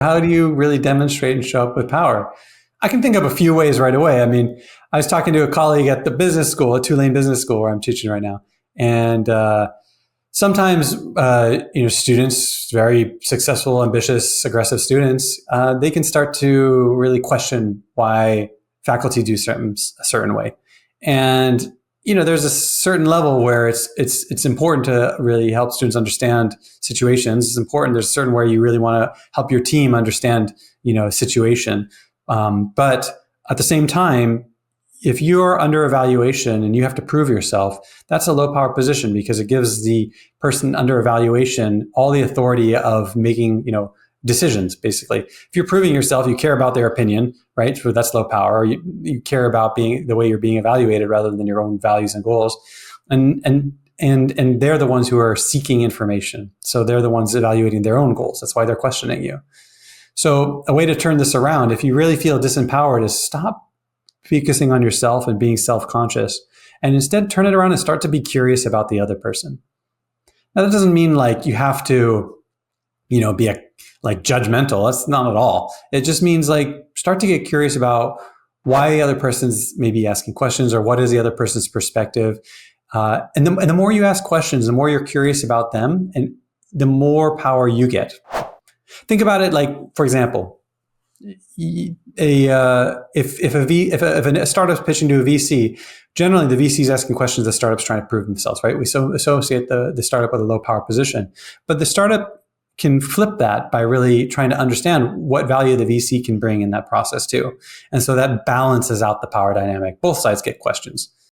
How do you really demonstrate and show up with power? I can think of a few ways right away. I mean, I was talking to a colleague at the business school, at Tulane Business School, where I'm teaching right now, and sometimes students, very successful, ambitious, aggressive students, they can start to really question why faculty do a certain way, and there's a certain level where it's important to really help students understand situations. It's important. There's a certain where you really want to help your team understand, a situation. But at the same time, if you're under evaluation and you have to prove yourself, that's a low power position because it gives the person under evaluation all the authority of making, decisions, basically. If you're proving yourself, you care about their opinion, right? So that's low power. You care about being the way you're being evaluated rather than your own values and goals. And they're the ones who are seeking information. So they're the ones evaluating their own goals. That's why they're questioning you. So a way to turn this around, if you really feel disempowered, is stop focusing on yourself and being self-conscious, and instead turn it around and start to be curious about the other person. Now, that doesn't mean like you have to, be judgmental. That's not at all. It just means like start to get curious about why the other person's maybe asking questions or what is the other person's perspective. And the more you ask questions, the more you're curious about them, and the more power you get. Think about it like, for example, if a startup's pitching to a VC, generally the VC is asking questions the startup's trying to prove themselves, right? We associate the startup with a low power position, but the startup can flip that by really trying to understand what value the VC can bring in that process too. And so that balances out the power dynamic. Both sides get questions.